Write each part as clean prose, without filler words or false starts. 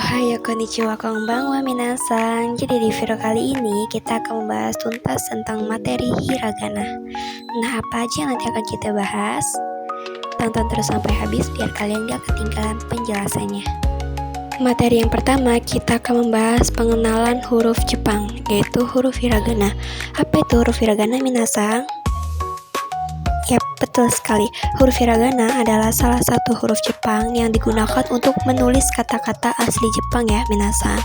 Ohayo konnichiwa konbanwa minasan. Jadi di video kali ini kita akan membahas tuntas tentang materi hiragana. Nah, apa aja yang nanti akan kita bahas? Tonton terus sampai habis biar kalian gak ketinggalan penjelasannya. Materi yang pertama, kita akan membahas pengenalan huruf Jepang, yaitu huruf hiragana. Apa itu huruf hiragana minasan? Yap, betul sekali. Huruf hiragana adalah salah satu huruf Jepang yang digunakan untuk menulis kata-kata asli Jepang ya, minasan.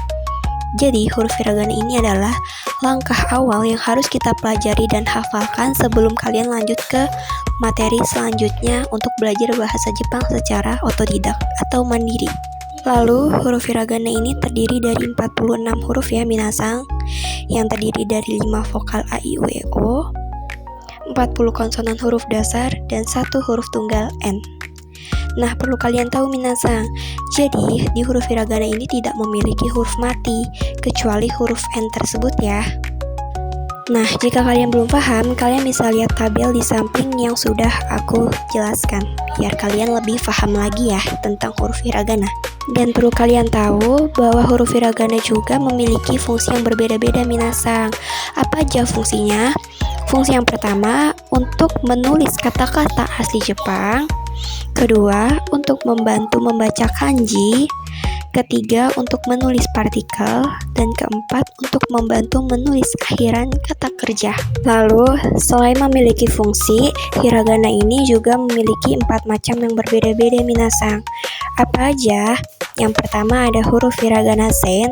Jadi, huruf hiragana ini adalah langkah awal yang harus kita pelajari dan hafalkan sebelum kalian lanjut ke materi selanjutnya untuk belajar bahasa Jepang secara otodidak atau mandiri. Lalu, huruf hiragana ini terdiri dari 46 huruf ya, minasan, yang terdiri dari 5 vokal A, I, U, E, O, 40 konsonan huruf dasar, dan 1 huruf tunggal N. Nah, perlu kalian tahu minasan, jadi di huruf hiragana ini tidak memiliki huruf mati, kecuali huruf N tersebut ya. Nah, jika kalian belum paham, kalian bisa lihat tabel di samping yang sudah aku jelaskan, biar kalian lebih paham lagi ya tentang huruf hiragana. Dan perlu kalian tahu bahwa huruf hiragana juga memiliki fungsi yang berbeda-beda minasan. Apa aja fungsinya? Fungsi yang pertama, untuk menulis kata-kata asli Jepang. Kedua, untuk membantu membaca kanji. Ketiga, untuk menulis partikel. Dan keempat, untuk membantu menulis akhiran kata kerja. Lalu, selain memiliki fungsi, hiragana ini juga memiliki 4 macam yang berbeda-beda minasan. Apa aja? Yang pertama ada huruf hiragana sen,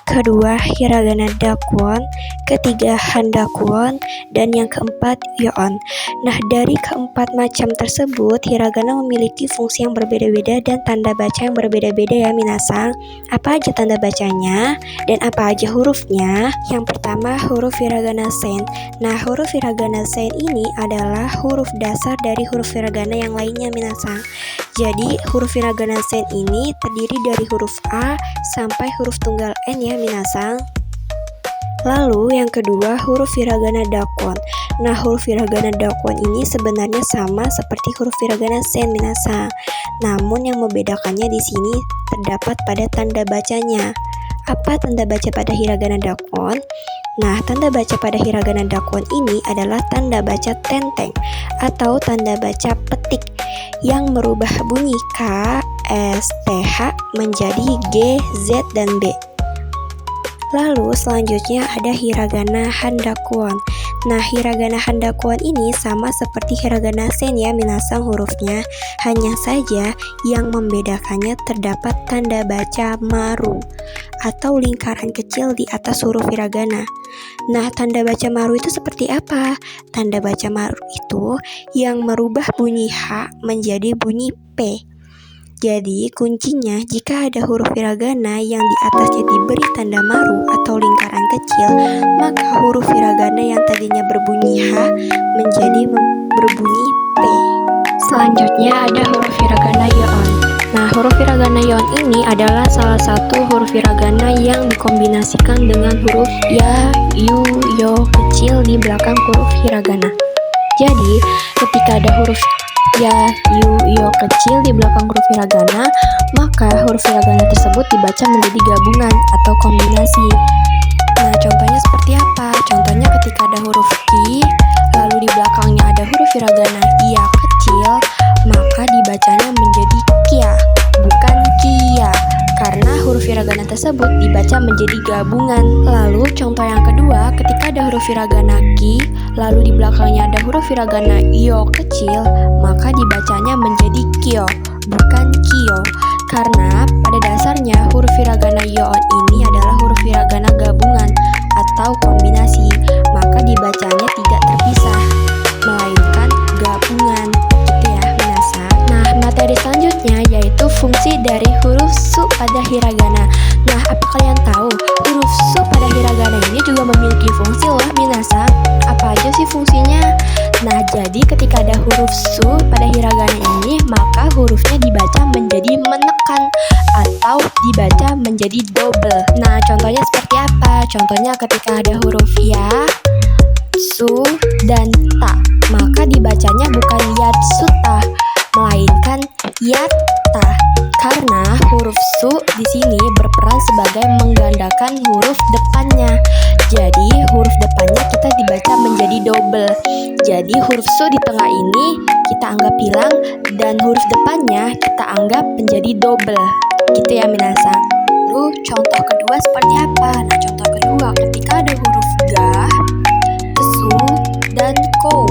kedua hiragana dakwon, ketiga handakwon, dan yang keempat yoon. Nah, dari keempat macam tersebut, hiragana memiliki fungsi yang berbeda-beda dan tanda baca yang berbeda-beda ya minasan. Apa aja tanda bacanya dan apa aja hurufnya? Yang pertama, huruf hiragana sen. Nah, huruf hiragana sen ini adalah huruf dasar dari huruf hiragana yang lainnya minasan. Jadi, huruf hiragana sen ini terdiri dari huruf A sampai huruf tunggal N ya minasan. Lalu yang kedua, huruf hiragana dakwon. Nah, huruf hiragana dakwon ini sebenarnya sama seperti huruf hiragana sen minasan. Namun yang membedakannya di sini terdapat pada tanda bacanya. Apa tanda baca pada hiragana dakwon? Nah, tanda baca pada hiragana dakwon ini adalah tanda baca tenteng atau tanda baca petik yang merubah bunyi K, S, T, H menjadi G, Z, dan B. Lalu selanjutnya ada hiragana handakwon. Nah, hiragana handakwon ini sama seperti hiragana sen ya minasan hurufnya, hanya saja yang membedakannya terdapat tanda baca maru atau lingkaran kecil di atas huruf hiragana. Nah, tanda baca maru itu seperti apa? Tanda baca maru itu yang merubah bunyi H menjadi bunyi P. Jadi, kuncinya jika ada huruf hiragana yang di atasnya diberi tanda maru atau lingkaran kecil, maka huruf hiragana yang tadinya berbunyi H menjadi berbunyi P. Selanjutnya ada huruf hiragana yoon. Nah, huruf hiragana yoon ini adalah salah satu huruf hiragana yang dikombinasikan dengan huruf ya, yu, yo kecil di belakang huruf hiragana. Jadi, ketika ada huruf ya, yu, yo kecil di belakang huruf hiragana, maka huruf hiragana tersebut dibaca menjadi gabungan atau kombinasi. Nah, contohnya seperti apa? Contohnya ketika ada huruf ki, lalu di belakangnya ada huruf hiragana ya kecil, maka dibacanya menjadi kia, bukan kia, karena huruf hiragana tersebut dibaca menjadi gabungan. Lalu contoh yang kedua, ketika ada huruf hiragana ki, lalu di belakangnya ada huruf hiragana yo kecil, maka dibacanya menjadi kyo, bukan kyo, karena pada dasarnya huruf hiragana yoon ini adalah huruf hiragana gabungan atau kombinasi, maka dibacanya tidak terpisah, melainkan gabungan, gitu ya minasan. Nah, materi selanjutnya yaitu fungsi dari huruf su pada hiragana. Nah, apa kalian tahu huruf su pada hiragana ini juga memiliki fungsi loh minasan? Apa aja sih fungsinya? Nah, jadi ketika ada huruf su pada hiragana ini, maka hurufnya dibaca menjadi menekan atau dibaca menjadi double. Nah, contohnya seperti apa? Contohnya ketika ada huruf ya, su, dan ta, maka dibacanya bukan yatsuta, melainkan yatta. Karena huruf su di sini berperan sebagai menggandakan huruf depannya. Jadi huruf depannya kita dibaca menjadi double. Jadi huruf su di tengah ini kita anggap hilang dan huruf depannya kita anggap menjadi double. Gitu ya minasang. Lalu contoh kedua seperti apa? Nah, contoh kedua ketika ada huruf ga, su, dan ko.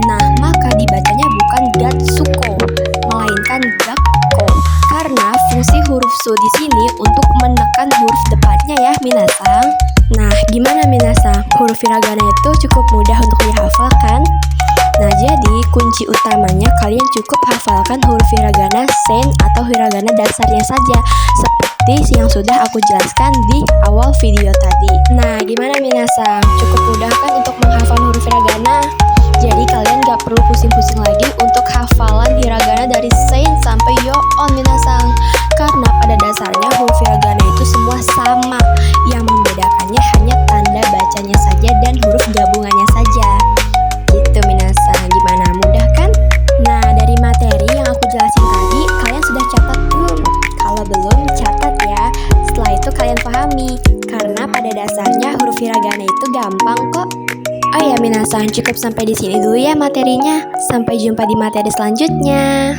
Nah, maka dibacanya bukan gatsuko, melainkan gakko. Karena fungsi huruf su di sini untuk menekan huruf depannya ya minasang. Nah, gimana minasang? Huruf hiragana itu cukup mudah untuk dihafalkan. Nah, jadi kunci utamanya kalian cukup hafalkan huruf hiragana sen atau hiragana dasarnya saja, seperti yang sudah aku jelaskan di awal video tadi. Nah, gimana minasang? Cukup mudah kan untuk menghafal huruf hiragana? Jadi kalian gak perlu pusing-pusing lagi untuk hafalan hiragana dari sen sampai yoon minasang. Karena pada dasarnya huruf hiragana itu semua sama. Yang membedakannya hanya tanda bacanya saja dan huruf gabungannya saja. Gitu minasang, gimana, mudah kan? Nah, dari materi yang aku jelasin tadi, kalian sudah catat belum? Kalau belum, catat ya. Setelah itu kalian pahami. Karena pada dasarnya huruf hiragana itu gampang kok. Oh ya minasang, cukup sampai di sini dulu ya materinya. Sampai jumpa di materi selanjutnya.